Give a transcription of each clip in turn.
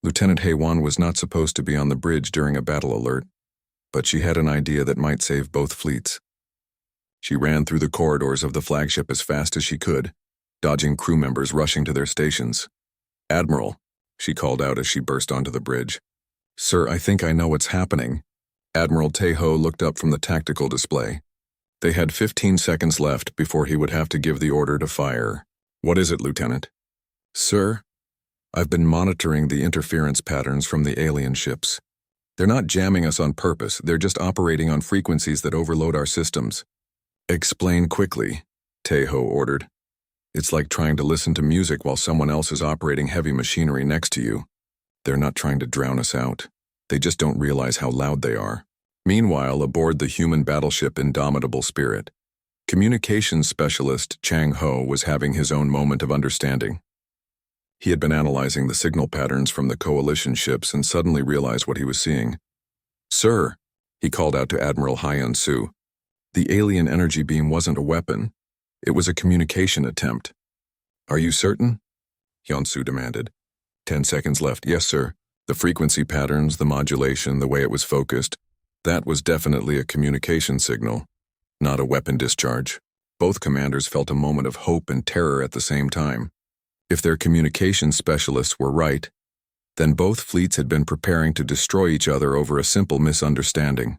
Lieutenant Haywan was not supposed to be on the bridge during a battle alert, but she had an idea that might save both fleets. She ran through the corridors of the flagship as fast as she could, dodging crew members rushing to their stations. "Admiral," she called out as she burst onto the bridge. "Sir, I think I know what's happening." Admiral Tejo looked up from the tactical display. They had 15 seconds left before he would have to give the order to fire. "What is it, Lieutenant?" "Sir, I've been monitoring the interference patterns from the alien ships. They're not jamming us on purpose, they're just operating on frequencies that overload our systems." "Explain quickly," Tejo ordered. "It's like trying to listen to music while someone else is operating heavy machinery next to you. They're not trying to drown us out. They just don't realize how loud they are." Meanwhile, aboard the human battleship Indomitable Spirit, communications specialist Chang Ho was having his own moment of understanding. He had been analyzing the signal patterns from the coalition ships and suddenly realized what he was seeing. "Sir," he called out to Admiral Hyun-soo, "the alien energy beam wasn't a weapon. It was a communication attempt." "Are you certain?" Hyun-soo demanded. 10 seconds left. "Yes, sir. The frequency patterns, the modulation, the way it was focused, that was definitely a communication signal, not a weapon discharge." Both commanders felt a moment of hope and terror at the same time. If their communications specialists were right, then both fleets had been preparing to destroy each other over a simple misunderstanding.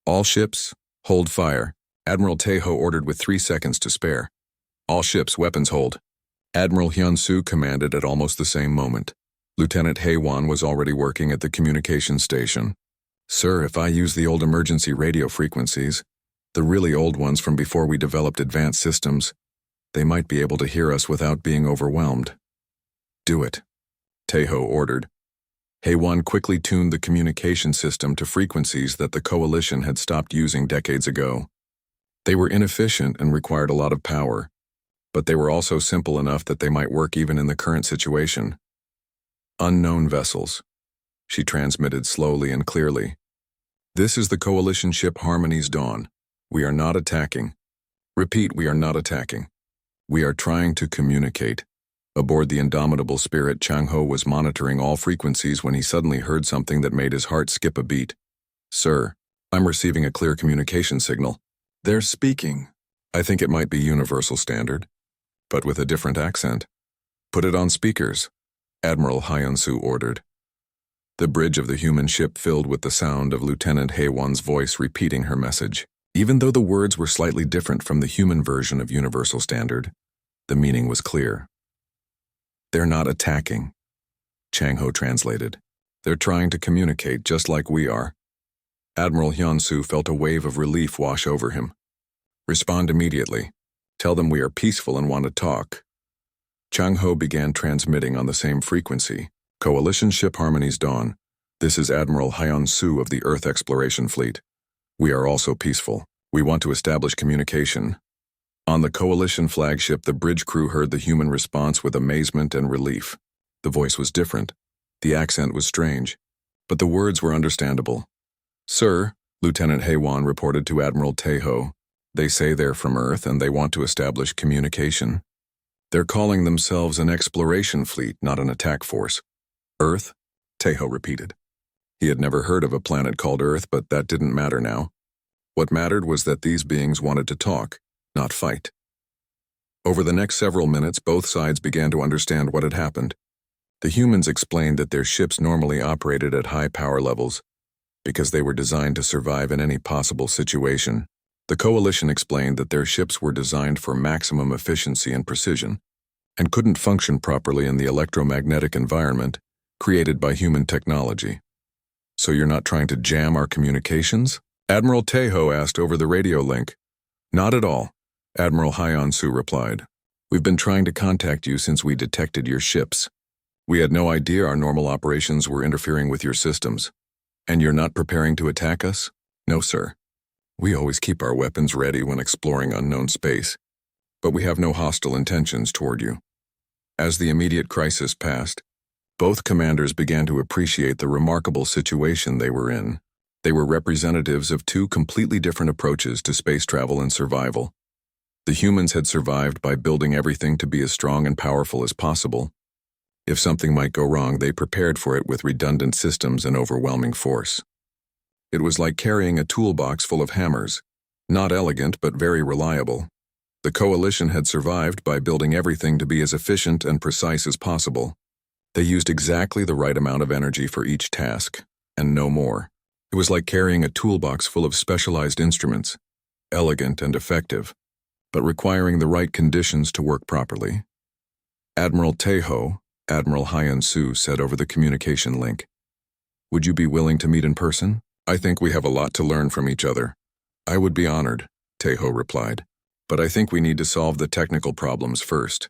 "All ships, hold fire," Admiral Tejo ordered with 3 seconds to spare. "All ships, weapons hold." Admiral Hyun-soo commanded at almost the same moment. Lieutenant Haywan was already working at the communications station. "Sir, if I use the old emergency radio frequencies, the really old ones from before we developed advanced systems, they might be able to hear us without being overwhelmed." "Do it," Tejo ordered. Haywan quickly tuned the communication system to frequencies that the Coalition had stopped using decades ago. They were inefficient and required a lot of power, but they were also simple enough that they might work even in the current situation. "Unknown vessels," she transmitted slowly and clearly. "This is the Coalition ship Harmony's Dawn. We are not attacking. Repeat, we are not attacking. We are trying to communicate." Aboard the Indomitable Spirit, Chang Ho was monitoring all frequencies when he suddenly heard something that made his heart skip a beat. "Sir, I'm receiving a clear communication signal. They're speaking. I think it might be Universal Standard, but with a different accent. Put it on speakers," Admiral Hyun-soo ordered. The bridge of the human ship filled with the sound of Lieutenant Haywan's voice repeating her message. Even though the words were slightly different from the human version of Universal Standard, the meaning was clear. "They're not attacking," Chang Ho translated. "They're trying to communicate just like we are." Admiral Hyun-soo felt a wave of relief wash over him. "Respond immediately. Tell them we are peaceful and want to talk." Chang Ho began transmitting on the same frequency. "Coalition ship Harmony's Dawn. This is Admiral Hyun-soo of the Earth Exploration Fleet. We are also peaceful. We want to establish communication." On the Coalition flagship, the bridge crew heard the human response with amazement and relief. The voice was different. The accent was strange, but the words were understandable. "Sir," Lieutenant Haywan reported to Admiral Tejo, "they say they're from Earth and they want to establish communication. They're calling themselves an exploration fleet, not an attack force." "Earth?" Tejo repeated. He had never heard of a planet called Earth, but that didn't matter now. What mattered was that these beings wanted to talk, not fight. Over the next several minutes, both sides began to understand what had happened. The humans explained that their ships normally operated at high power levels because they were designed to survive in any possible situation. The Coalition explained that their ships were designed for maximum efficiency and precision and couldn't function properly in the electromagnetic environment created by human technology. "So you're not trying to jam our communications?" Admiral Tejo asked over the radio link. "Not at all," Admiral Hyun-soo replied. "We've been trying to contact you since we detected your ships. We had no idea our normal operations were interfering with your systems. And you're not preparing to attack us?" "No, sir. We always keep our weapons ready when exploring unknown space, but we have no hostile intentions toward you." As the immediate crisis passed, both commanders began to appreciate the remarkable situation they were in. They were representatives of two completely different approaches to space travel and survival. The humans had survived by building everything to be as strong and powerful as possible, If something might go wrong, they prepared for it with redundant systems and overwhelming force. It was like carrying a toolbox full of hammers, not elegant but very reliable. The coalition had survived by building everything to be as efficient and precise as possible. They used exactly the right amount of energy for each task, and no more. It was like carrying a toolbox full of specialized instruments, elegant and effective, but requiring the right conditions to work properly. Admiral Taeho, Admiral Hyun-soo, said over the communication link, "Would you be willing to meet in person? I think we have a lot to learn from each other." "I would be honored," Taeho replied, "but I think we need to solve the technical problems first.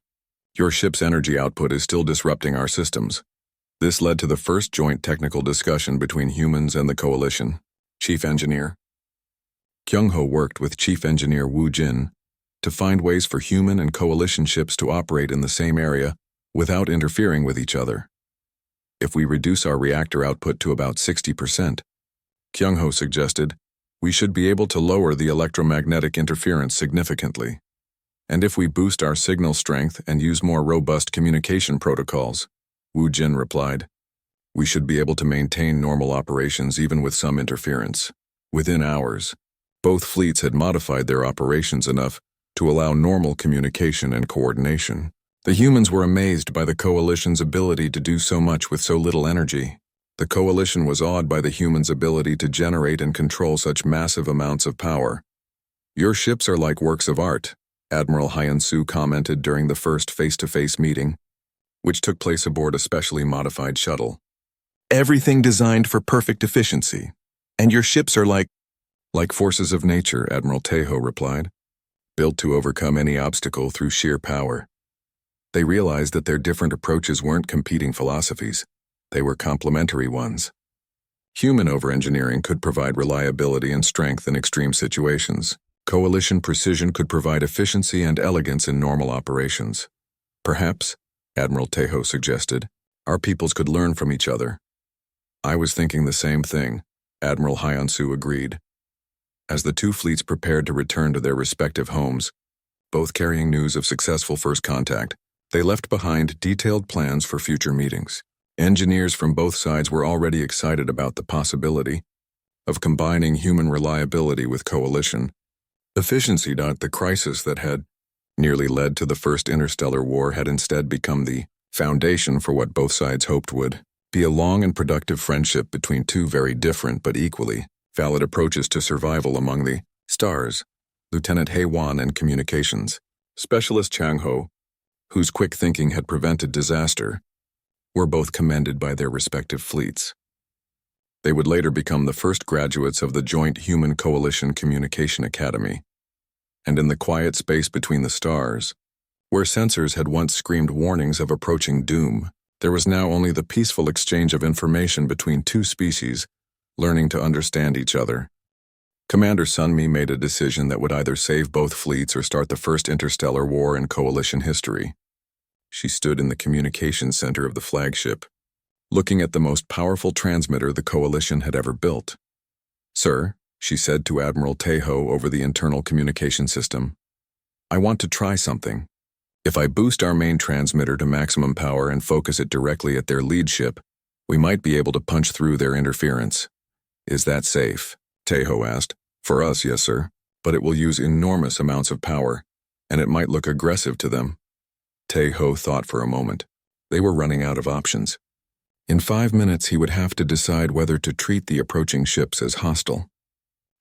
Your ship's energy output is still disrupting our systems." This led to the first joint technical discussion between humans and the coalition. Chief Engineer Kyung-ho worked with Chief Engineer Woo Jin to find ways for human and coalition ships to operate in the same area without interfering with each other. If we reduce our reactor output to about 60%, Kyung-ho suggested, we should be able to lower the electromagnetic interference significantly. And if we boost our signal strength and use more robust communication protocols, Woo Jin replied, we should be able to maintain normal operations even with some interference. Within hours, both fleets had modified their operations enough to allow normal communication and coordination. The humans were amazed by the coalition's ability to do so much with so little energy. The coalition was awed by the humans' ability to generate and control such massive amounts of power. "Your ships are like works of art," Admiral Hyun-soo commented during the first face-to-face meeting, which took place aboard a specially modified shuttle. "Everything designed for perfect efficiency. And your ships are like forces of nature," Admiral Taeho replied, "built to overcome any obstacle through sheer power." They realized that their different approaches weren't competing philosophies. They were complementary ones. Human over-engineering could provide reliability and strength in extreme situations. Coalition precision could provide efficiency and elegance in normal operations. Perhaps, Admiral Taeho suggested, our peoples could learn from each other. "I was thinking the same thing," Admiral Hyun-soo agreed. As the two fleets prepared to return to their respective homes, both carrying news of successful first contact, they left behind detailed plans for future meetings. Engineers from both sides were already excited about the possibility of combining human reliability with coalition efficiency. The crisis that had nearly led to the first interstellar war had instead become the foundation for what both sides hoped would be a long and productive friendship between two very different but equally valid approaches to survival among the stars. Lieutenant Hae-won and Communications Specialist Chang-ho, whose quick thinking had prevented disaster, were both commended by their respective fleets. They would later become the first graduates of the Joint Human Coalition Communication Academy. And in the quiet space between the stars, where sensors had once screamed warnings of approaching doom, there was now only the peaceful exchange of information between two species, learning to understand each other. Commander Sunmi made a decision that would either save both fleets or start the first interstellar war in coalition history. She stood in the communications center of the flagship, looking at the most powerful transmitter the coalition had ever built. "Sir," she said to Admiral Taeho over the internal communication system, "I want to try something. If I boost our main transmitter to maximum power and focus it directly at their lead ship, we might be able to punch through their interference. Is that safe?" Taeho asked. "For us, yes, sir, but it will use enormous amounts of power, and it might look aggressive to them." Taeho thought for a moment. They were running out of options. In 5 minutes, he would have to decide whether to treat the approaching ships as hostile.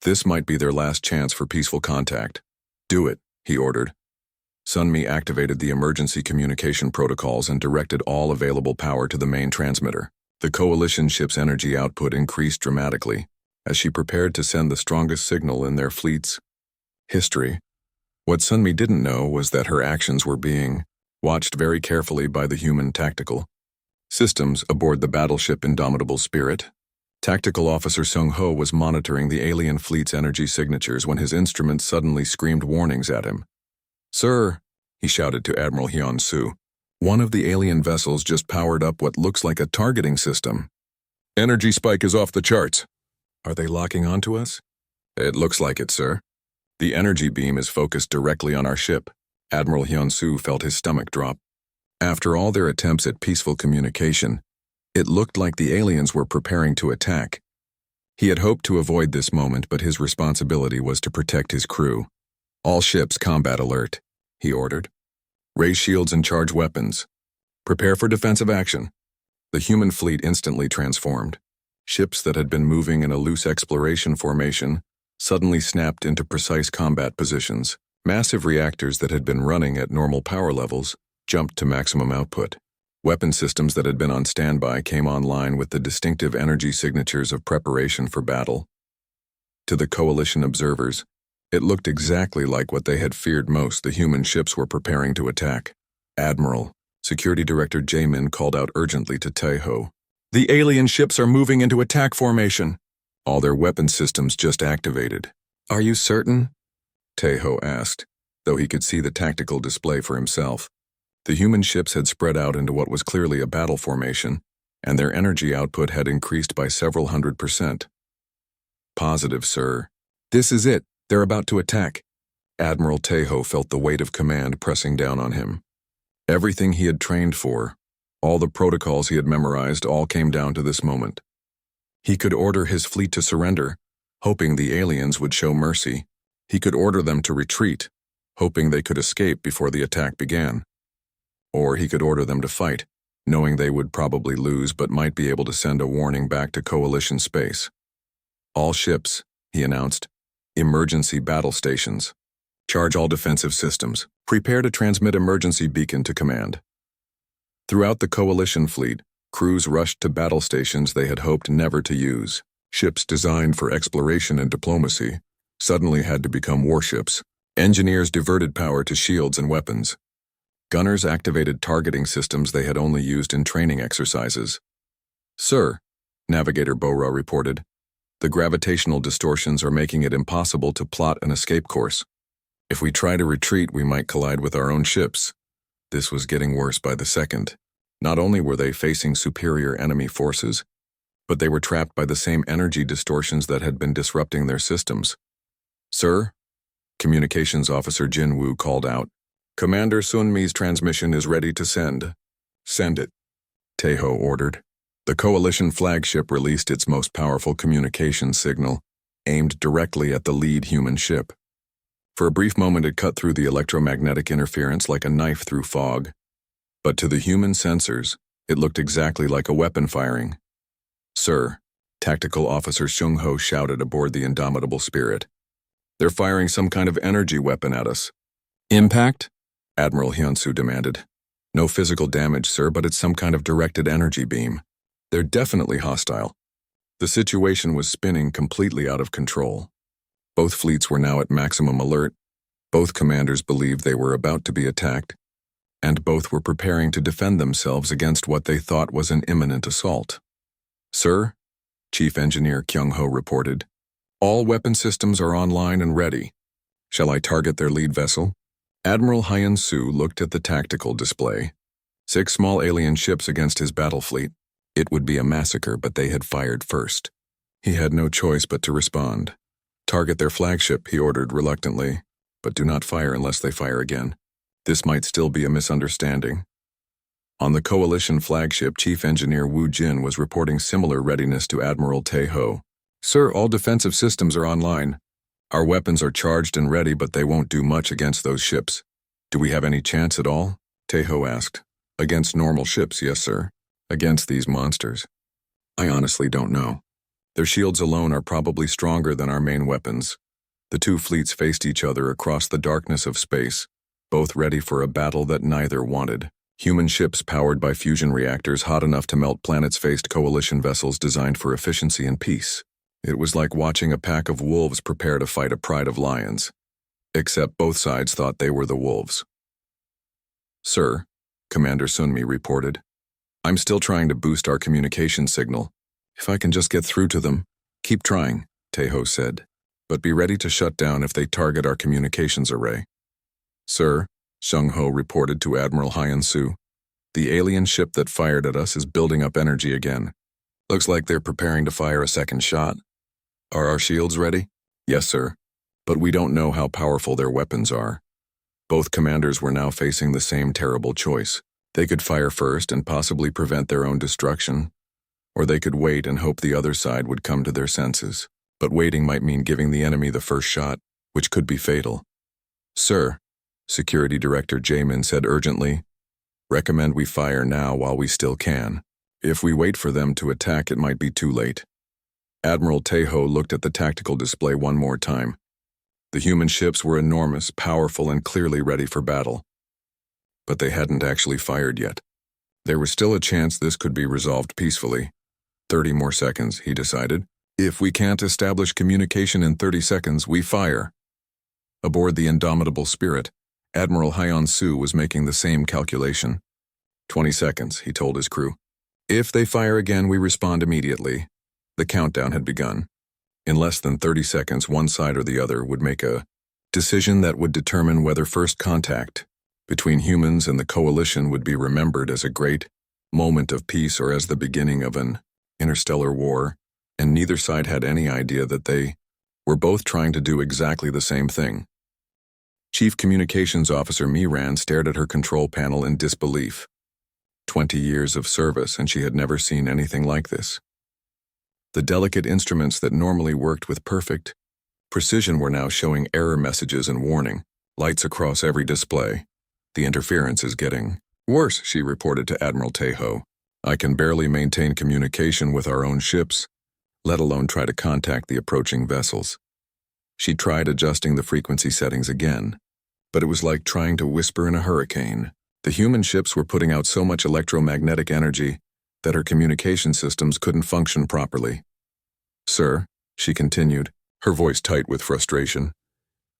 This might be their last chance for peaceful contact. "Do it," he ordered. Sunmi activated the emergency communication protocols and directed all available power to the main transmitter. The coalition ship's energy output increased dramatically as she prepared to send the strongest signal in their fleet's history. What Sunmi didn't know was that her actions were being watched very carefully by the human tactical systems aboard the battleship Indomitable Spirit. Tactical Officer Sung-ho was monitoring the alien fleet's energy signatures when his instrument suddenly screamed warnings at him. "Sir," he shouted to Admiral Hyun-soo, "one of the alien vessels just powered up what looks like a targeting system. Energy spike is off the charts." "Are they locking onto us?" "It looks like it, sir. The energy beam is focused directly on our ship." Admiral Hyun-soo felt his stomach drop. After all their attempts at peaceful communication, it looked like the aliens were preparing to attack. He had hoped to avoid this moment, but his responsibility was to protect his crew. "All ships combat alert," he ordered. "Raise shields and charge weapons. Prepare for defensive action." The human fleet instantly transformed. Ships that had been moving in a loose exploration formation suddenly snapped into precise combat positions. Massive reactors that had been running at normal power levels jumped to maximum output. Weapon systems that had been on standby came online with the distinctive energy signatures of preparation for battle. To the coalition observers, it looked exactly like what they had feared most. The human ships were preparing to attack. Admiral, Security Director Jamin called out urgently to Taeho. "The alien ships are moving into attack formation." All their weapon systems just activated. "Are you certain?" Taeho asked, though he could see the tactical display for himself. The human ships had spread out into what was clearly a battle formation, and their energy output had increased by several 100%. "Positive, sir. This is it. They're about to attack." Admiral Taeho felt the weight of command pressing down on him. Everything he had trained for, all the protocols he had memorized, all came down to this moment. He could order his fleet to surrender, hoping the aliens would show mercy. He could order them to retreat, hoping they could escape before the attack began. Or he could order them to fight, knowing they would probably lose but might be able to send a warning back to coalition space. "All ships," he announced. "Emergency battle stations. Charge all defensive systems. Prepare to transmit emergency beacon to command." Throughout the coalition fleet, crews rushed to battle stations they had hoped never to use. Ships designed for exploration and diplomacy suddenly had to become warships. Engineers diverted power to shields and weapons. Gunners activated targeting systems they had only used in training exercises. "Sir," Navigator Bora reported, "the gravitational distortions are making it impossible to plot an escape course. If we try to retreat, we might collide with our own ships." This was getting worse by the second. Not only were they facing superior enemy forces, but they were trapped by the same energy distortions that had been disrupting their systems. "Sir," Communications Officer Jin Woo called out, "Commander Sun Mi's transmission is ready to send." "Send it," Taeho ordered. The coalition flagship released its most powerful communications signal, aimed directly at the lead human ship. For a brief moment it cut through the electromagnetic interference like a knife through fog. But to the human sensors, it looked exactly like a weapon firing. "Sir," Tactical Officer Shung Ho shouted aboard the Indomitable Spirit. "They're firing some kind of energy weapon at us." "Impact?" Admiral Hyunsu demanded. "No physical damage, sir, but it's some kind of directed energy beam. They're definitely hostile." The situation was spinning completely out of control. Both fleets were now at maximum alert. Both commanders believed they were about to be attacked, and both were preparing to defend themselves against what they thought was an imminent assault. "Sir," Chief Engineer Kyung Ho reported, "all weapon systems are online and ready. Shall I target their lead vessel?" Admiral Hyun-soo looked at the tactical display. 6 small alien ships against his battle fleet. It would be a massacre, but they had fired first. He had no choice but to respond. "Target their flagship," he ordered reluctantly, "but do not fire unless they fire again. This might still be a misunderstanding." On the coalition flagship, Chief Engineer Woo Jin was reporting similar readiness to Admiral Taeho. "Sir, all defensive systems are online. Our weapons are charged and ready, but they won't do much against those ships." "Do we have any chance at all?" Taeho asked. "Against normal ships, yes, sir. Against these monsters, I honestly don't know. Their shields alone are probably stronger than our main weapons." The two fleets faced each other across the darkness of space, both ready for a battle that neither wanted. Human ships powered by fusion reactors hot enough to melt planets faced coalition vessels designed for efficiency and peace. It was like watching a pack of wolves prepare to fight a pride of lions. Except both sides thought they were the wolves. "Sir," Commander Sunmi reported, "I'm still trying to boost our communication signal. If I can just get through to them." "Keep trying," Taeho said, "but be ready to shut down if they target our communications array." "Sir," Shung Ho reported to Admiral Hyun-soo, "the alien ship that fired at us is building up energy again. Looks like they're preparing to fire a second shot. Are our shields ready?" "Yes, sir, but we don't know how powerful their weapons are." Both commanders were now facing the same terrible choice: They could fire first and possibly prevent their own destruction, or they could wait and hope the other side would come to their senses. But waiting might mean giving the enemy the first shot, which could be fatal. "Sir," Security Director Jamin said urgently, "recommend we fire now while we still can. If we wait for them to attack, it might be too late." Admiral Tejo looked at the tactical display one more time. The human ships were enormous, powerful, and clearly ready for battle. But they hadn't actually fired yet. There was still a chance this could be resolved peacefully. 30 more seconds, he decided. If we can't establish communication in 30 seconds, we fire. Aboard the Indomitable Spirit, Admiral Hyun-Soo was making the same calculation. 20 seconds, he told his crew. If they fire again, we respond immediately. The countdown had begun. In less than 30 seconds, one side or the other would make a decision that would determine whether first contact between humans and the coalition would be remembered as a great moment of peace or as the beginning of an interstellar war, and neither side had any idea that they were both trying to do exactly the same thing. Chief Communications Officer Miran stared at her control panel in disbelief. 20 years of service, and she had never seen anything like this. The delicate instruments that normally worked with perfect precision were now showing error messages and warning lights across every display. "The interference is getting worse," she reported to Admiral Tejo. "I can barely maintain communication with our own ships, let alone try to contact the approaching vessels." She tried adjusting the frequency settings again, but it was like trying to whisper in a hurricane. The human ships were putting out so much electromagnetic energy that her communication systems couldn't function properly. "Sir," she continued, her voice tight with frustration,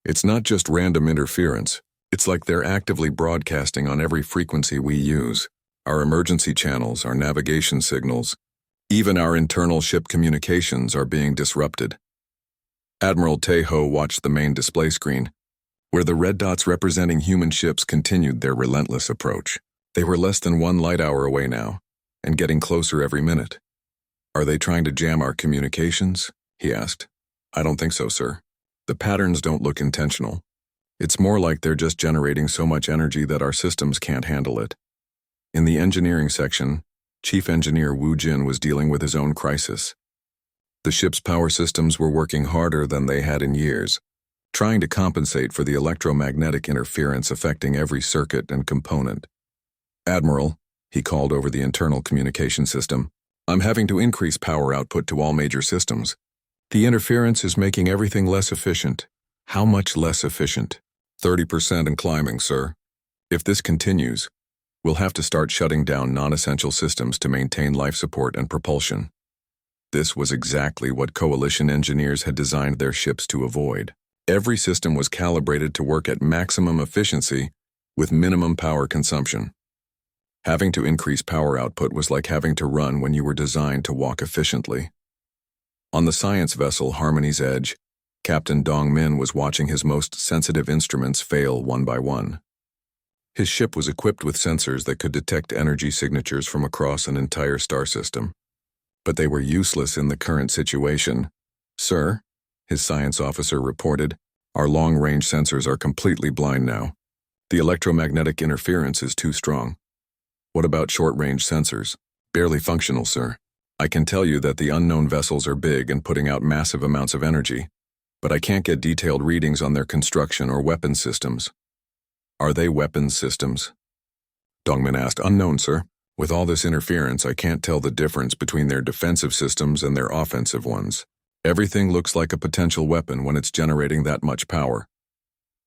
"it's not just random interference. It's like they're actively broadcasting on every frequency we use. Our emergency channels, our navigation signals, even our internal ship communications are being disrupted." Admiral Tejo watched the main display screen, where the red dots representing human ships continued their relentless approach. They were less than 1 light hour away now, and getting closer every minute. "Are they trying to jam our communications?" he asked. "I don't think so, sir. The patterns don't look intentional. It's more like they're just generating so much energy that our systems can't handle it." In the engineering section, Chief Engineer Wu Jin was dealing with his own crisis. The ship's power systems were working harder than they had in years, trying to compensate for the electromagnetic interference affecting every circuit and component. "Admiral," he called over the internal communication system, "I'm having to increase power output to all major systems. The interference is making everything less efficient." "How much less efficient?" 30% and climbing, sir. If this continues, we'll have to start shutting down non-essential systems to maintain life support and propulsion." This was exactly what coalition engineers had designed their ships to avoid. Every system was calibrated to work at maximum efficiency with minimum power consumption. Having to increase power output was like having to run when you were designed to walk efficiently. On the science vessel Harmony's Edge, Captain Dong Min was watching his most sensitive instruments fail one by one. His ship was equipped with sensors that could detect energy signatures from across an entire star system. But they were useless in the current situation. "Sir," his science officer reported, "our long-range sensors are completely blind now. The electromagnetic interference is too strong." "What about short-range sensors?" "Barely functional, sir. I can tell you that the unknown vessels are big and putting out massive amounts of energy, but I can't get detailed readings on their construction or weapon systems." "Are they weapons systems?" Dongmin asked. "Unknown, sir. With all this interference, I can't tell the difference between their defensive systems and their offensive ones. Everything looks like a potential weapon when it's generating that much power."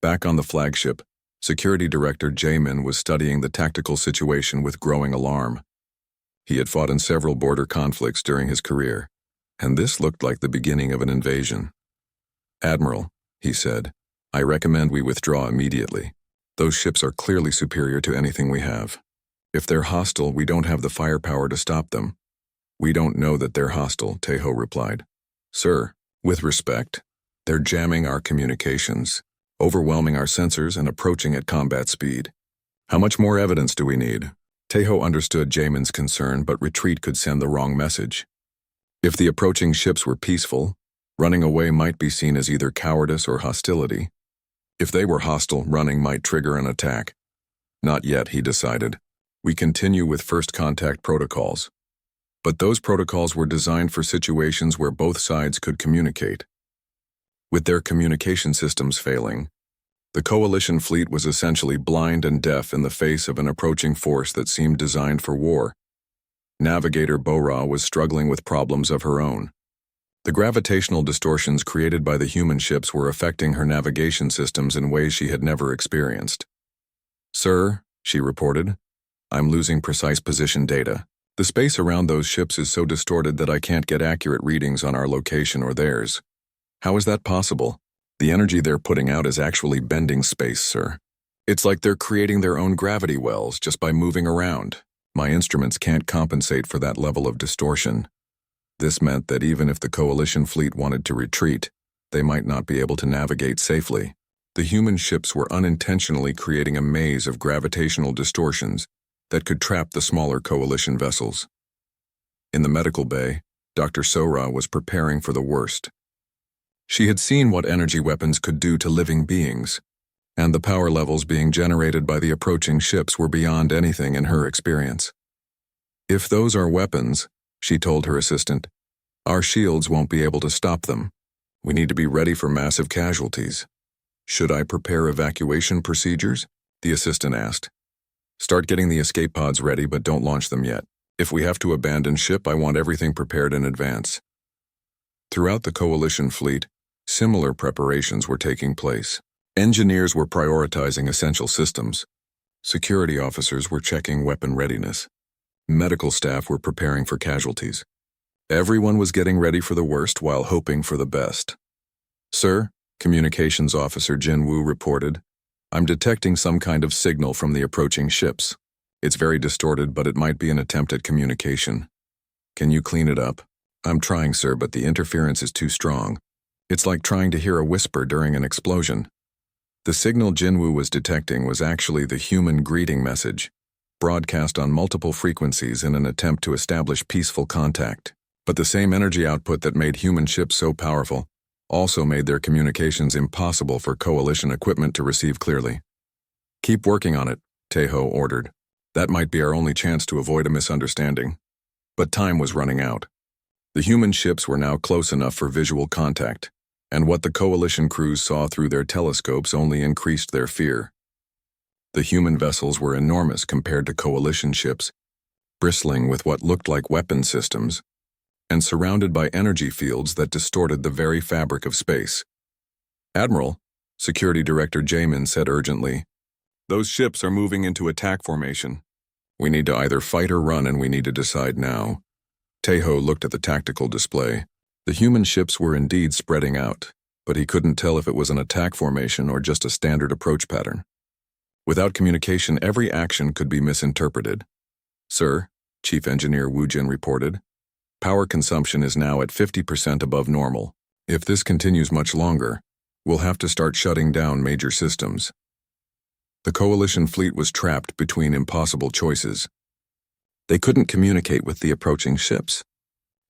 Back on the flagship, Security Director Jamin was studying the tactical situation with growing alarm. He had fought in several border conflicts during his career, and this looked like the beginning of an invasion. "Admiral," he said, "I recommend we withdraw immediately. Those ships are clearly superior to anything we have. If they're hostile, we don't have the firepower to stop them." "We don't know that they're hostile," Tejo replied. "Sir, with respect, they're jamming our communications, overwhelming our sensors and approaching at combat speed. How much more evidence do we need?" Tejo understood Jamin's concern, but retreat could send the wrong message. If the approaching ships were peaceful, running away might be seen as either cowardice or hostility. If they were hostile, running might trigger an attack. Not yet, he decided. We continue with first contact protocols. But those protocols were designed for situations where both sides could communicate. With their communication systems failing, the coalition fleet was essentially blind and deaf in the face of an approaching force that seemed designed for war. Navigator Bora was struggling with problems of her own. The gravitational distortions created by the human ships were affecting her navigation systems in ways she had never experienced. "Sir," she reported, "I'm losing precise position data. The space around those ships is so distorted that I can't get accurate readings on our location or theirs." "How is that possible?" "The energy they're putting out is actually bending space, sir. It's like they're creating their own gravity wells just by moving around. My instruments can't compensate for that level of distortion." This meant that even if the coalition fleet wanted to retreat, they might not be able to navigate safely. The human ships were unintentionally creating a maze of gravitational distortions that could trap the smaller coalition vessels. In the medical bay, Dr. Sora was preparing for the worst. She had seen what energy weapons could do to living beings, and the power levels being generated by the approaching ships were beyond anything in her experience. "If those are weapons," she told her assistant, "our shields won't be able to stop them. We need to be ready for massive casualties." "Should I prepare evacuation procedures?" the assistant asked. "Start getting the escape pods ready, but don't launch them yet. If we have to abandon ship, I want everything prepared in advance." Throughout the coalition fleet, similar preparations were taking place. Engineers were prioritizing essential systems. Security officers were checking weapon readiness. Medical staff were preparing for casualties. Everyone was getting ready for the worst while hoping for the best. "Sir," Communications Officer Jin Woo reported, "I'm detecting some kind of signal from the approaching ships. It's very distorted, but it might be an attempt at communication. Can you clean it up?" "I'm trying, sir, but the interference is too strong. It's like trying to hear a whisper during an explosion." The signal Jinwoo was detecting was actually the human greeting message, broadcast on multiple frequencies in an attempt to establish peaceful contact. But the same energy output that made human ships so powerful also made their communications impossible for coalition equipment to receive clearly. "Keep working on it," Taeho ordered. "That might be our only chance to avoid a misunderstanding." But time was running out. The human ships were now close enough for visual contact, and what the coalition crews saw through their telescopes only increased their fear. The human vessels were enormous compared to coalition ships, bristling with what looked like weapon systems, and surrounded by energy fields that distorted the very fabric of space. "Admiral," Security Director Jamin said urgently, "those ships are moving into attack formation. We need to either fight or run, and we need to decide now." Taeho looked at the tactical display. The human ships were indeed spreading out, but he couldn't tell if it was an attack formation or just a standard approach pattern. Without communication, every action could be misinterpreted. "Sir," Chief Engineer Woo Jin reported, "power consumption is now at 50% above normal. If this continues much longer, we'll have to start shutting down major systems." The coalition fleet was trapped between impossible choices. They couldn't communicate with the approaching ships.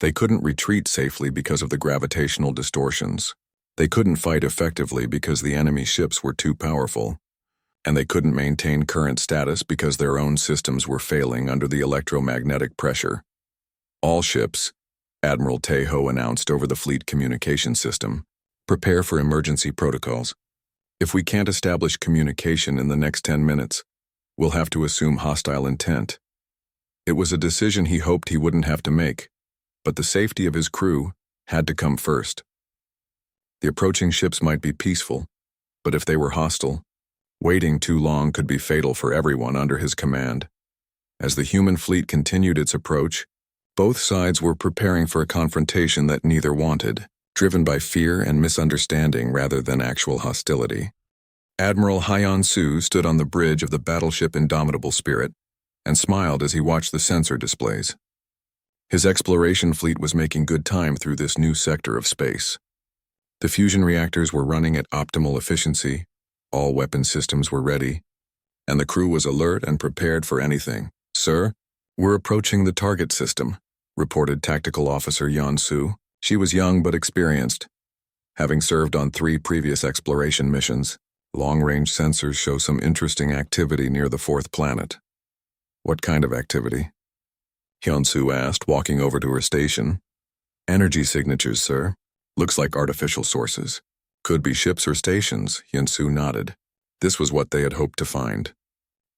They couldn't retreat safely because of the gravitational distortions. They couldn't fight effectively because the enemy ships were too powerful. And they couldn't maintain current status because their own systems were failing under the electromagnetic pressure. "All ships," Admiral Taeho announced over the fleet communication system, "prepare for emergency protocols. If we can't establish communication in the next 10 minutes, we'll have to assume hostile intent." It was a decision he hoped he wouldn't have to make, but the safety of his crew had to come first. The approaching ships might be peaceful, but if they were hostile, waiting too long could be fatal for everyone under his command. As the human fleet continued its approach, both sides were preparing for a confrontation that neither wanted, driven by fear and misunderstanding rather than actual hostility. Admiral Hyeon-soo stood on the bridge of the battleship Indomitable Spirit and smiled as he watched the sensor displays. His exploration fleet was making good time through this new sector of space. The fusion reactors were running at optimal efficiency, all weapon systems were ready, and the crew was alert and prepared for anything. "Sir, we're approaching the target system," reported Tactical Officer Yeon-soo. She was young but experienced. Having served on 3 previous exploration missions, long-range sensors show some interesting activity near the 4th planet. What kind of activity? Hyun-soo asked, walking over to her station. Energy signatures, sir. Looks like artificial sources. Could be ships or stations, Hyun-soo nodded. This was what they had hoped to find.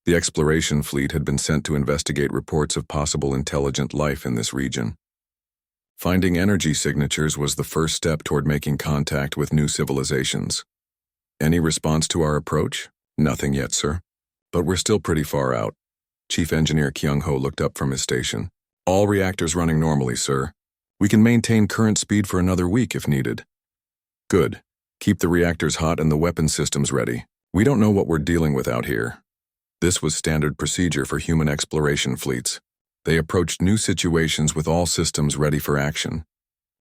The exploration fleet had been sent to investigate reports of possible intelligent life in this region. Finding energy signatures was the first step toward making contact with new civilizations. Any response to our approach? Nothing yet, sir. But we're still pretty far out. Chief Engineer Kyung-ho looked up from his station. All reactors running normally, sir. We can maintain current speed for another week if needed. Good. Keep the reactors hot and the weapon systems ready. We don't know what we're dealing with out here. This was standard procedure for human exploration fleets. They approached new situations with all systems ready for action.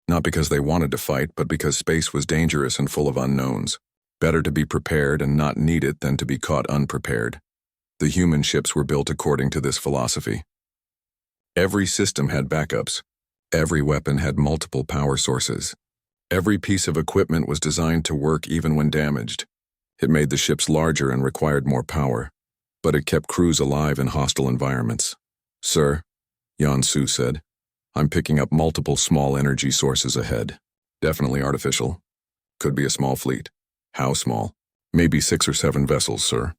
Not because they wanted to fight, but because space was dangerous and full of unknowns. Better to be prepared and not need it than to be caught unprepared. The human ships were built according to this philosophy. Every system had backups. Every weapon had multiple power sources. Every piece of equipment was designed to work even when damaged. It made the ships larger and required more power, but it kept crews alive in hostile environments. Sir, Hyun-soo said, I'm picking up multiple small energy sources ahead. Definitely artificial. Could be a small fleet. How small? Maybe 6 or 7 vessels, sir.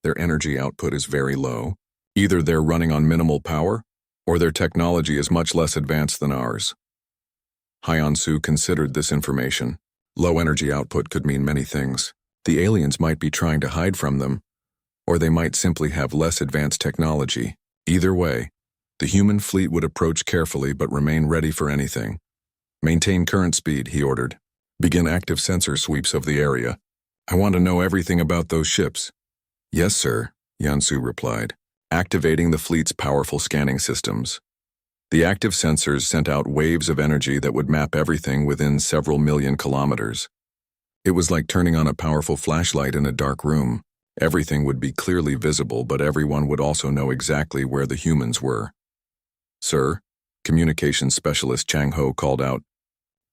Their energy output is very low. Either they're running on minimal power, or their technology is much less advanced than ours. Hyun-soo considered this information. Low energy output could mean many things. The aliens might be trying to hide from them, or they might simply have less advanced technology. Either way, the human fleet would approach carefully but remain ready for anything. Maintain current speed, he ordered. Begin active sensor sweeps of the area. I want to know everything about those ships. Yes, sir, Hyun-soo replied, activating the fleet's powerful scanning systems. The active sensors sent out waves of energy that would map everything within several million kilometers. It was like turning on a powerful flashlight in a dark room. Everything would be clearly visible, but everyone would also know exactly where the humans were. Sir, communications specialist Chang-ho called out.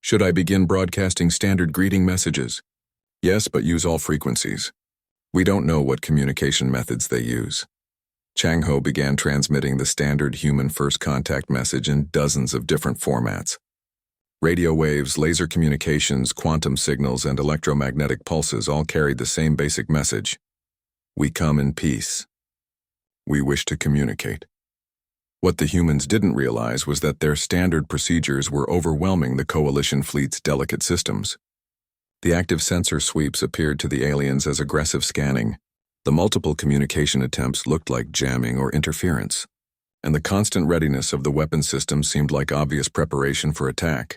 Should I begin broadcasting standard greeting messages? Yes, but use all frequencies. We don't know what communication methods they use. Chang-ho began transmitting the standard human first contact message in dozens of different formats. Radio waves, laser communications, quantum signals, and electromagnetic pulses all carried the same basic message. We come in peace. We wish to communicate. What the humans didn't realize was that their standard procedures were overwhelming the coalition fleet's delicate systems. The active sensor sweeps appeared to the aliens as aggressive scanning. The multiple communication attempts looked like jamming or interference, and the constant readiness of the weapon system seemed like obvious preparation for attack.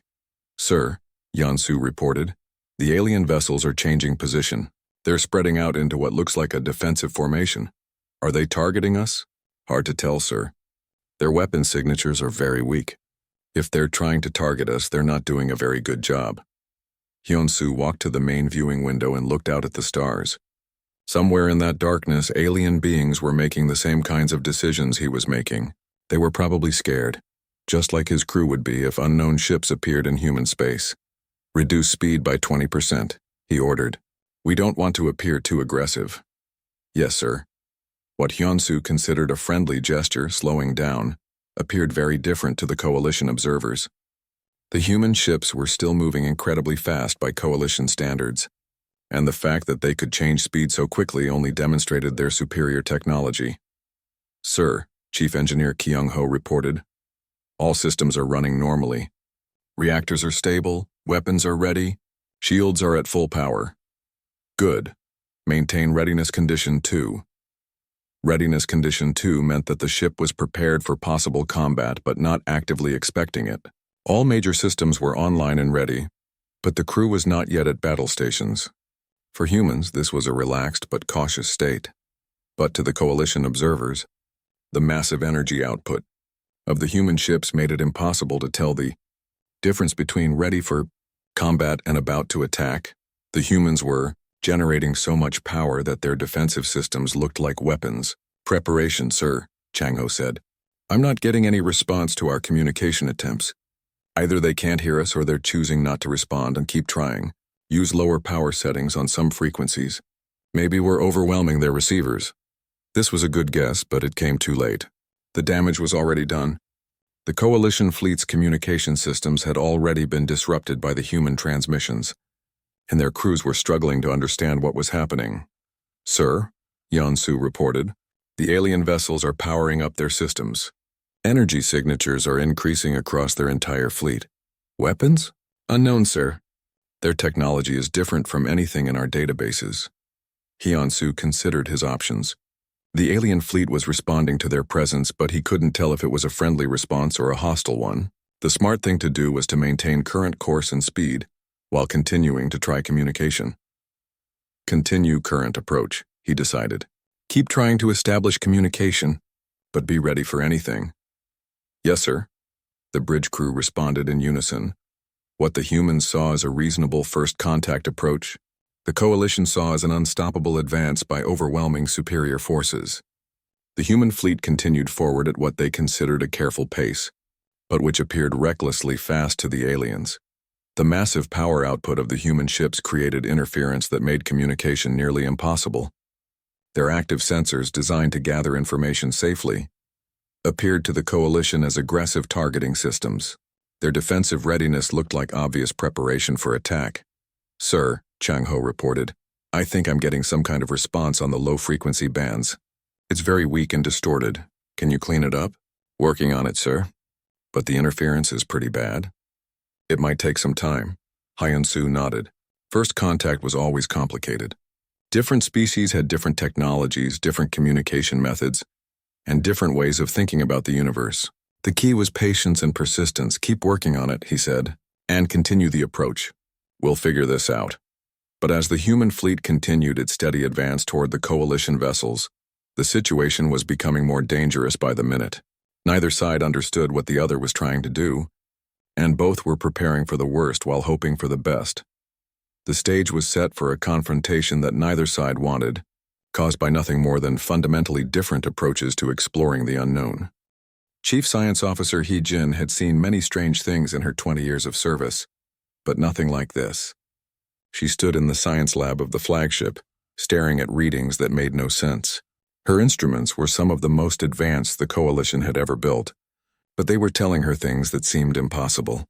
Sir, Hyun-soo reported, the alien vessels are changing position. They're spreading out into what looks like a defensive formation. Are they targeting us? Hard to tell, sir. Their weapon signatures are very weak. If they're trying to target us, they're not doing a very good job. Hyun-soo walked to the main viewing window and looked out at the stars. Somewhere in that darkness, alien beings were making the same kinds of decisions he was making. They were probably scared, just like his crew would be if unknown ships appeared in human space. Reduce speed by 20%, he ordered. We don't want to appear too aggressive. Yes, sir. What Hyun-soo considered a friendly gesture, slowing down, appeared very different to the coalition observers. The human ships were still moving incredibly fast by coalition standards, and the fact that they could change speed so quickly only demonstrated their superior technology. Sir, Chief Engineer Kyung-ho reported, all systems are running normally. Reactors are stable, weapons are ready, shields are at full power. Good. Maintain Readiness Condition 2. Readiness Condition 2 meant that the ship was prepared for possible combat but not actively expecting it. All major systems were online and ready, but the crew was not yet at battle stations. For humans, this was a relaxed but cautious state. But to the coalition observers, the massive energy output of the human ships made it impossible to tell the difference between ready for combat and about to attack. The humans were generating so much power that their defensive systems looked like weapons. Preparation, sir, Chang-ho said. I'm not getting any response to our communication attempts. Either they can't hear us or they're choosing not to respond and keep trying. Use lower power settings on some frequencies. Maybe we're overwhelming their receivers. This was a good guess, but it came too late. The damage was already done. The Coalition fleet's communication systems had already been disrupted by the human transmissions, and their crews were struggling to understand what was happening. "Sir," Yansu reported, "the alien vessels are powering up their systems. Energy signatures are increasing across their entire fleet. Weapons? Unknown, sir. Their technology is different from anything in our databases." Hyunsu considered his options. The alien fleet was responding to their presence, but he couldn't tell if it was a friendly response or a hostile one. The smart thing to do was to maintain current course and speed, while continuing to try communication. Continue current approach, he decided. Keep trying to establish communication, but be ready for anything. "Yes, sir," the bridge crew responded in unison. What the humans saw as a reasonable first contact approach, the Coalition saw as an unstoppable advance by overwhelming superior forces. The human fleet continued forward at what they considered a careful pace, but which appeared recklessly fast to the aliens. The massive power output of the human ships created interference that made communication nearly impossible. Their active sensors, designed to gather information safely, appeared to the Coalition as aggressive targeting systems. Their defensive readiness looked like obvious preparation for attack. "Sir," Chang Ho reported, "I think I'm getting some kind of response on the low-frequency bands. It's very weak and distorted. Can you clean it up?" "Working on it, sir. But the interference is pretty bad." "It might take some time." Hyun-soo nodded. First contact was always complicated. Different species had different technologies, different communication methods, and different ways of thinking about the universe. "The key was patience and persistence. Keep working on it," he said, "and continue the approach. We'll figure this out." But as the human fleet continued its steady advance toward the Coalition vessels, the situation was becoming more dangerous by the minute. Neither side understood what the other was trying to do, and both were preparing for the worst while hoping for the best. The stage was set for a confrontation that neither side wanted, caused by nothing more than fundamentally different approaches to exploring the unknown. Chief Science Officer Hee Jin had seen many strange things in her 20 years of service, but nothing like this. She stood in the science lab of the flagship, staring at readings that made no sense. Her instruments were some of the most advanced the Coalition had ever built, but they were telling her things that seemed impossible.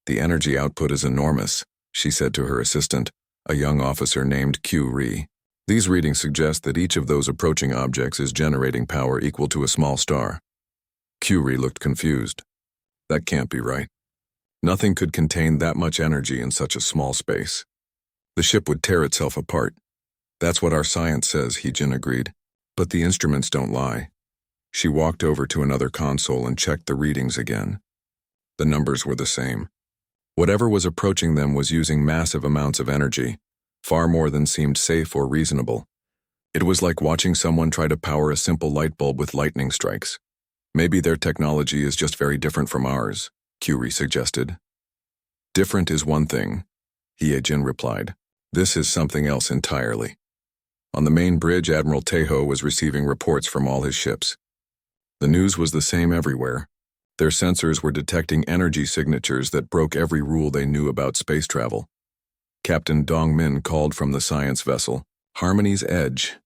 "The energy output is enormous," she said to her assistant, a young officer named Q-Ri. "These readings suggest that each of those approaching objects is generating power equal to a small star." Q-Ri looked confused. That can't be right. Nothing could contain that much energy in such a small space. The ship would tear itself apart. "That's what our science says," Hee-jin agreed. "But the instruments don't lie." She walked over to another console and checked the readings again. The numbers were the same. Whatever was approaching them was using massive amounts of energy, far more than seemed safe or reasonable. It was like watching someone try to power a simple light bulb with lightning strikes. "Maybe their technology is just very different from ours," Curie suggested. "Different is one thing," Hee-jin replied. "This is something else entirely." On the main bridge, Admiral Taeho was receiving reports from all his ships. The news was the same everywhere. Their sensors were detecting energy signatures that broke every rule they knew about space travel. Captain Dong-min called from the science vessel, "Harmony's Edge."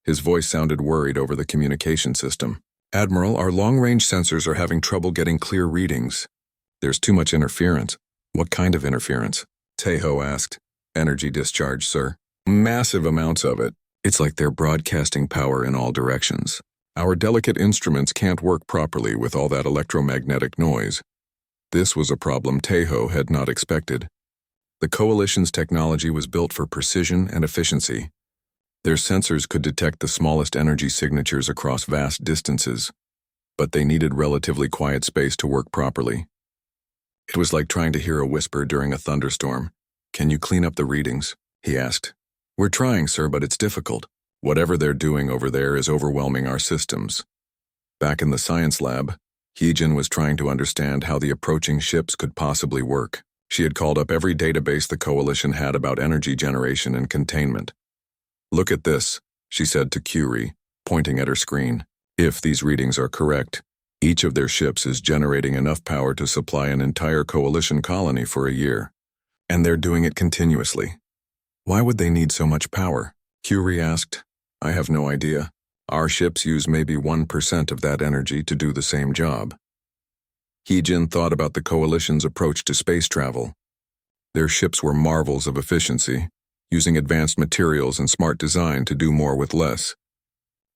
His voice sounded worried over the communication system. "Admiral, our long-range sensors are having trouble getting clear readings. There's too much interference." "What kind of interference?" Taeho asked. "Energy discharge, sir. Massive amounts of it. It's like they're broadcasting power in all directions. Our delicate instruments can't work properly with all that electromagnetic noise." This was a problem Taeho had not expected. The Coalition's technology was built for precision and efficiency. Their sensors could detect the smallest energy signatures across vast distances, but they needed relatively quiet space to work properly. It was like trying to hear a whisper during a thunderstorm. "Can you clean up the readings?" he asked. "We're trying, sir, but it's difficult. Whatever they're doing over there is overwhelming our systems." Back in the science lab, Hee-jin was trying to understand how the approaching ships could possibly work. She had called up every database the Coalition had about energy generation and containment. "Look at this," she said to Curie, pointing at her screen. "If these readings are correct, each of their ships is generating enough power to supply an entire Coalition colony for a year. And they're doing it continuously." "Why would they need so much power?" Curie asked. "I have no idea. Our ships use maybe 1% of that energy to do the same job. Hee-jin thought about the Coalition's approach to space travel. Their ships were marvels of efficiency, using advanced materials and smart design to do more with less.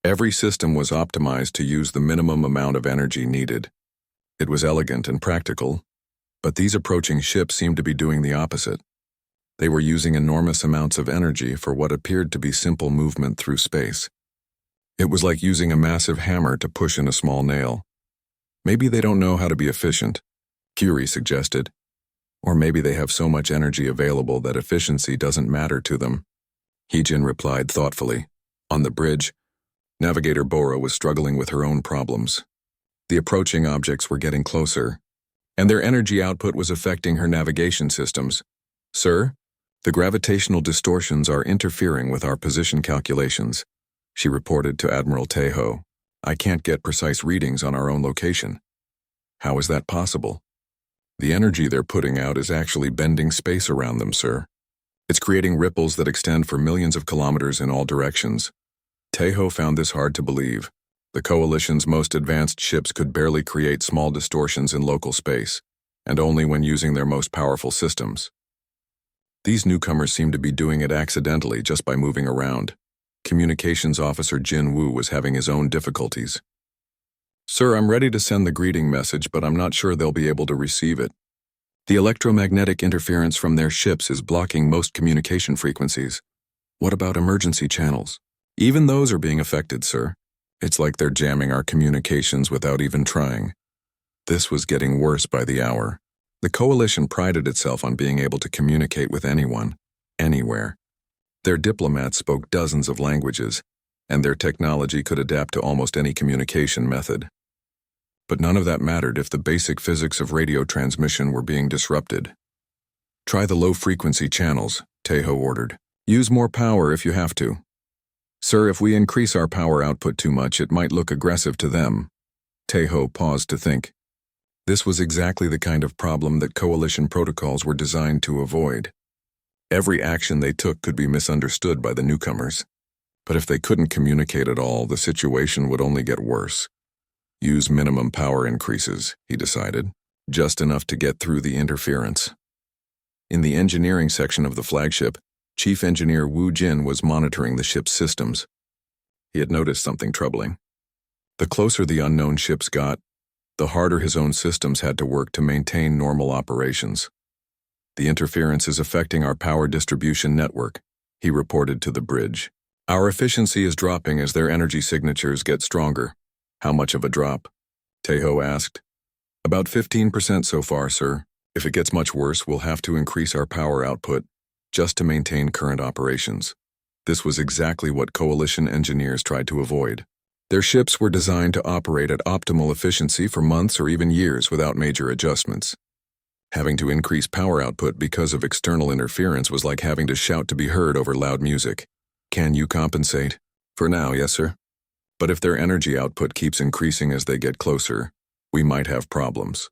Every system was optimized to use the minimum amount of energy needed. It was elegant and practical, but these approaching ships seemed to be doing the opposite. They were using enormous amounts of energy for what appeared to be simple movement through space. It was like using a massive hammer to push in a small nail. Maybe they don't know how to be efficient, Curie suggested. Or maybe they have so much energy available that efficiency doesn't matter to them. Hee-jin replied thoughtfully. On the bridge, Navigator Bora was struggling with her own problems. The approaching objects were getting closer, and their energy output was affecting her navigation systems. Sir, the gravitational distortions are interfering with our position calculations, she reported to Admiral Taeho. I can't get precise readings on our own location. How is that possible? The energy they're putting out is actually bending space around them, sir. It's creating ripples that extend for millions of kilometers in all directions. Taeho found this hard to believe. The Coalition's most advanced ships could barely create small distortions in local space, and only when using their most powerful systems. These newcomers seemed to be doing it accidentally just by moving around. Communications Officer Jin Woo was having his own difficulties. Sir, I'm ready to send the greeting message, but I'm not sure they'll be able to receive it. The electromagnetic interference from their ships is blocking most communication frequencies. What about emergency channels? Even those are being affected, sir. It's like they're jamming our communications without even trying. This was getting worse by the hour. The Coalition prided itself on being able to communicate with anyone, anywhere. Their diplomats spoke dozens of languages, and their technology could adapt to almost any communication method. But none of that mattered if the basic physics of radio transmission were being disrupted. Try the low-frequency channels, Taeho ordered. Use more power if you have to. Sir, if we increase our power output too much, it might look aggressive to them. Taeho paused to think. This was exactly the kind of problem that Coalition protocols were designed to avoid. Every action they took could be misunderstood by the newcomers. But if they couldn't communicate at all, the situation would only get worse. Use minimum power increases, he decided, just enough to get through the interference. In the engineering section of the flagship, Chief Engineer Woo Jin was monitoring the ship's systems. He had noticed something troubling. The closer the unknown ships got, the harder his own systems had to work to maintain normal operations. The interference is affecting our power distribution network, he reported to the bridge. Our efficiency is dropping as their energy signatures get stronger. How much of a drop? Taeho asked. About 15% so far, sir. If it gets much worse, we'll have to increase our power output just to maintain current operations. This was exactly what Coalition engineers tried to avoid. Their ships were designed to operate at optimal efficiency for months or even years without major adjustments. Having to increase power output because of external interference was like having to shout to be heard over loud music. Can you compensate? For now, yes, sir. But if their energy output keeps increasing as they get closer, we might have problems.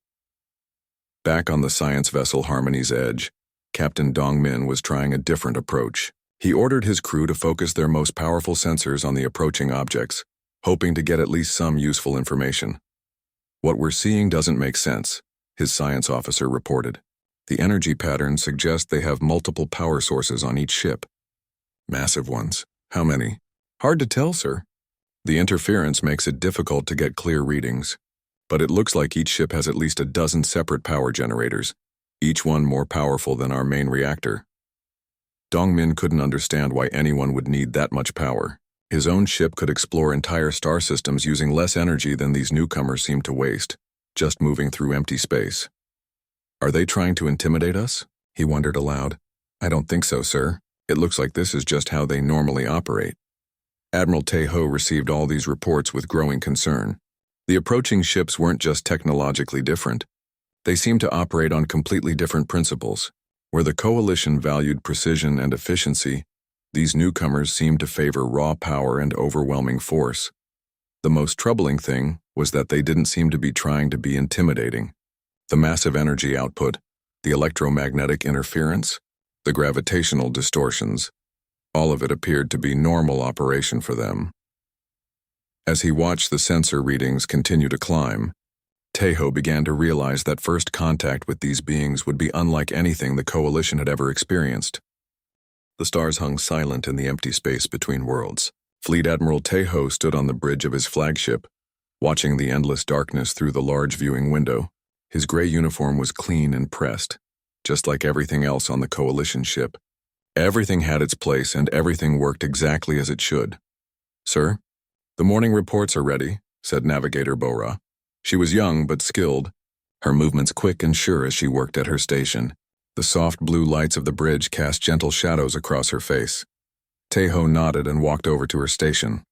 Back on the science vessel Harmony's Edge, Captain Dong-min was trying a different approach. He ordered his crew to focus their most powerful sensors on the approaching objects, hoping to get at least some useful information. What we're seeing doesn't make sense, his science officer reported. The energy patterns suggest they have multiple power sources on each ship. Massive ones. How many? Hard to tell, sir. The interference makes it difficult to get clear readings, but it looks like each ship has at least a dozen separate power generators, each one more powerful than our main reactor. Dong-min couldn't understand why anyone would need that much power. His own ship could explore entire star systems using less energy than these newcomers seemed to waste, just moving through empty space. Are they trying to intimidate us? He wondered aloud. I don't think so, sir. It looks like this is just how they normally operate. Admiral Taeho received all these reports with growing concern. The approaching ships weren't just technologically different. They seemed to operate on completely different principles. Where the Coalition valued precision and efficiency, these newcomers seemed to favor raw power and overwhelming force. The most troubling thing was that they didn't seem to be trying to be intimidating. The massive energy output, the electromagnetic interference, the gravitational distortions, all of it appeared to be normal operation for them. As he watched the sensor readings continue to climb, Tejo began to realize that first contact with these beings would be unlike anything the Coalition had ever experienced. The stars hung silent in the empty space between worlds. Fleet Admiral Tejo stood on the bridge of his flagship, watching the endless darkness through the large viewing window. His gray uniform was clean and pressed, just like everything else on the Coalition ship. Everything had its place and everything worked exactly as it should. "Sir, the morning reports are ready," said Navigator Bora. She was young but skilled, her movements quick and sure as she worked at her station. The soft blue lights of the bridge cast gentle shadows across her face. Tejo nodded and walked over to her station.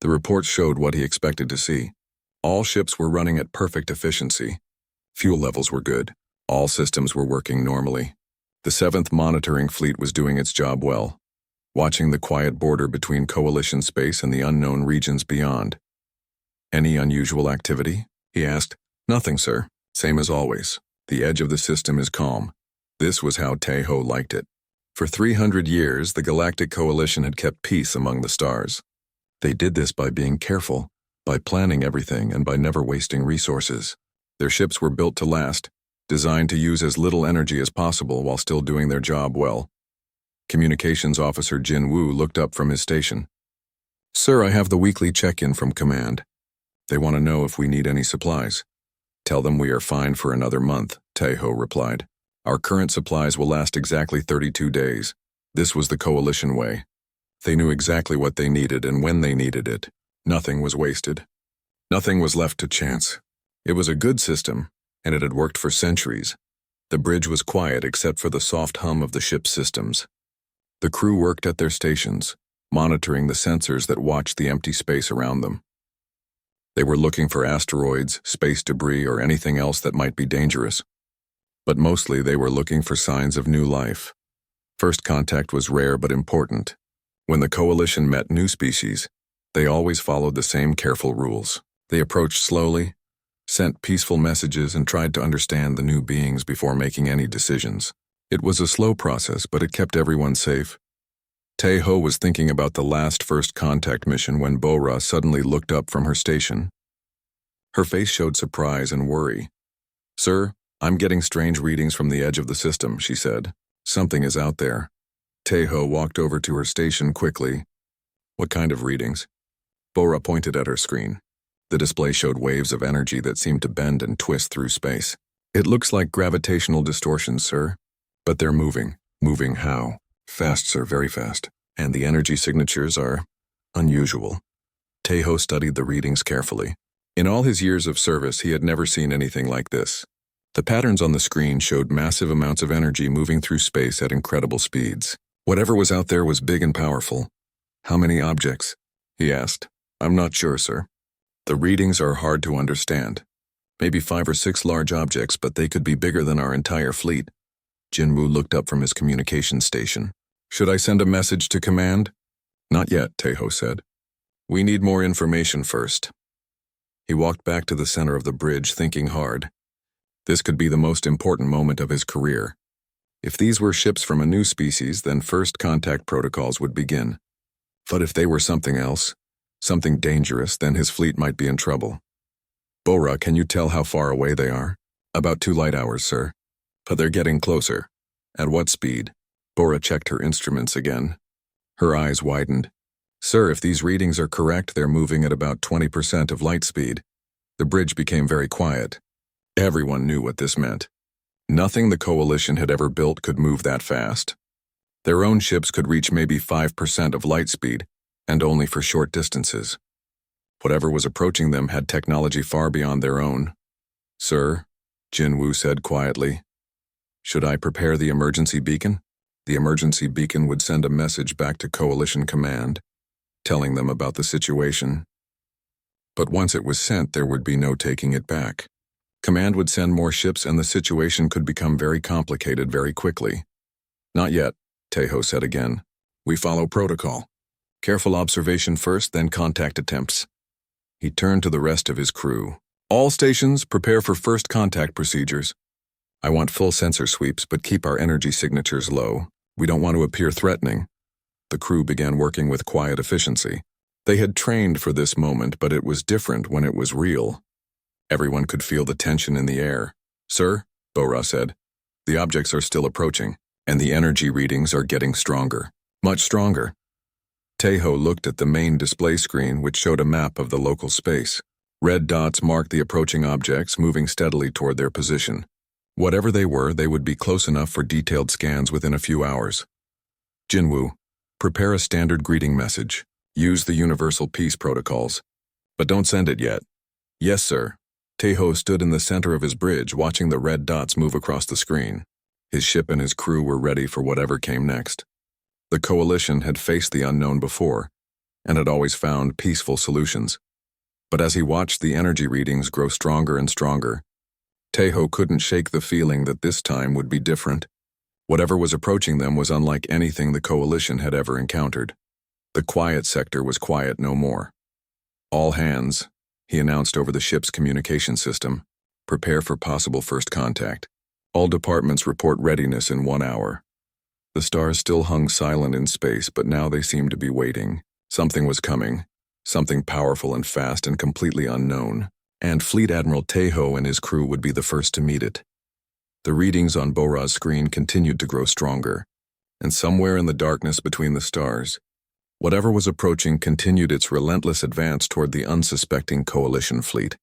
The report showed what he expected to see. All ships were running at perfect efficiency. Fuel levels were good. All systems were working normally. The 7th Monitoring Fleet was doing its job well, watching the quiet border between Coalition space and the unknown regions beyond. "Any unusual activity?" he asked. "Nothing, sir. Same as always. The edge of the system is calm." This was how Tejo liked it. For 300 years, the Galactic Coalition had kept peace among the stars. They did this by being careful, by planning everything, and by never wasting resources. Their ships were built to last, designed to use as little energy as possible while still doing their job well. Communications Officer Jin Woo looked up from his station. "Sir, I have the weekly check-in from Command. They want to know if we need any supplies." "Tell them we are fine for another month," Tejo replied. "Our current supplies will last exactly 32 days. This was the Coalition way. They knew exactly what they needed and when they needed it. Nothing was wasted. Nothing was left to chance. It was a good system, and it had worked for centuries. The bridge was quiet except for the soft hum of the ship's systems. The crew worked at their stations, monitoring the sensors that watched the empty space around them. They were looking for asteroids, space debris, or anything else that might be dangerous. But mostly they were looking for signs of new life. First contact was rare but important. When the Coalition met new species, they always followed the same careful rules. They approached slowly, sent peaceful messages, and tried to understand the new beings before making any decisions. It was a slow process, but it kept everyone safe. Tejo was thinking about the last first contact mission when Bora suddenly looked up from her station. Her face showed surprise and worry. "Sir, I'm getting strange readings from the edge of the system," she said. "Something is out there." Tejo walked over to her station quickly. "What kind of readings?" Bora pointed at her screen. The display showed waves of energy that seemed to bend and twist through space. "It looks like gravitational distortions, sir. But they're moving. Moving how? Fast, sir, very fast. And the energy signatures are unusual." Tejo studied the readings carefully. In all his years of service, he had never seen anything like this. The patterns on the screen showed massive amounts of energy moving through space at incredible speeds. Whatever was out there was big and powerful. "How many objects?" he asked. "I'm not sure, sir. The readings are hard to understand. Maybe 5 or 6 large objects, but they could be bigger than our entire fleet." Jinwoo looked up from his communication station. "Should I send a message to Command?" "Not yet," Tejo said. "We need more information first." He walked back to the center of the bridge, thinking hard. This could be the most important moment of his career. If these were ships from a new species, then first contact protocols would begin. But if they were something else, something dangerous, then his fleet might be in trouble. "Bora, can you tell how far away they are?" "About 2 light hours, sir. But they're getting closer." "At what speed?" Bora checked her instruments again. Her eyes widened. "Sir, if these readings are correct, they're moving at about 20% of light speed." The bridge became very quiet. Everyone knew what this meant. Nothing the Coalition had ever built could move that fast. Their own ships could reach maybe 5% of light speed, and only for short distances. Whatever was approaching them had technology far beyond their own. "Sir," Jinwoo said quietly, "should I prepare the emergency beacon?" The emergency beacon would send a message back to Coalition Command, telling them about the situation. But once it was sent, there would be no taking it back. Command would send more ships and the situation could become very complicated very quickly. "Not yet," Tejo said again. "We follow protocol. Careful observation first, then contact attempts." He turned to the rest of his crew. "All stations, prepare for first contact procedures. I want full sensor sweeps, but keep our energy signatures low. We don't want to appear threatening." The crew began working with quiet efficiency. They had trained for this moment, but it was different when it was real. Everyone could feel the tension in the air. "Sir," Bora said, "the objects are still approaching, and the energy readings are getting stronger. Much stronger." Tejo looked at the main display screen, which showed a map of the local space. Red dots marked the approaching objects, moving steadily toward their position. Whatever they were, they would be close enough for detailed scans within a few hours. "Jinwoo, prepare a standard greeting message. Use the universal peace protocols. But don't send it yet." "Yes, sir." Tejo stood in the center of his bridge, watching the red dots move across the screen. His ship and his crew were ready for whatever came next. The coalition had faced the unknown before, and had always found peaceful solutions. But as he watched the energy readings grow stronger and stronger, Tejo couldn't shake the feeling that this time would be different. Whatever was approaching them was unlike anything the coalition had ever encountered. The quiet sector was quiet no more. "All hands," he announced over the ship's communication system, "prepare for possible first contact. All departments report readiness in 1 hour." The stars still hung silent in space, but now they seemed to be waiting. Something was coming, something powerful and fast and completely unknown, and Fleet Admiral Tejo and his crew would be the first to meet it. The readings on Bora's screen continued to grow stronger, and somewhere in the darkness between the stars, whatever was approaching continued its relentless advance toward the unsuspecting coalition fleet.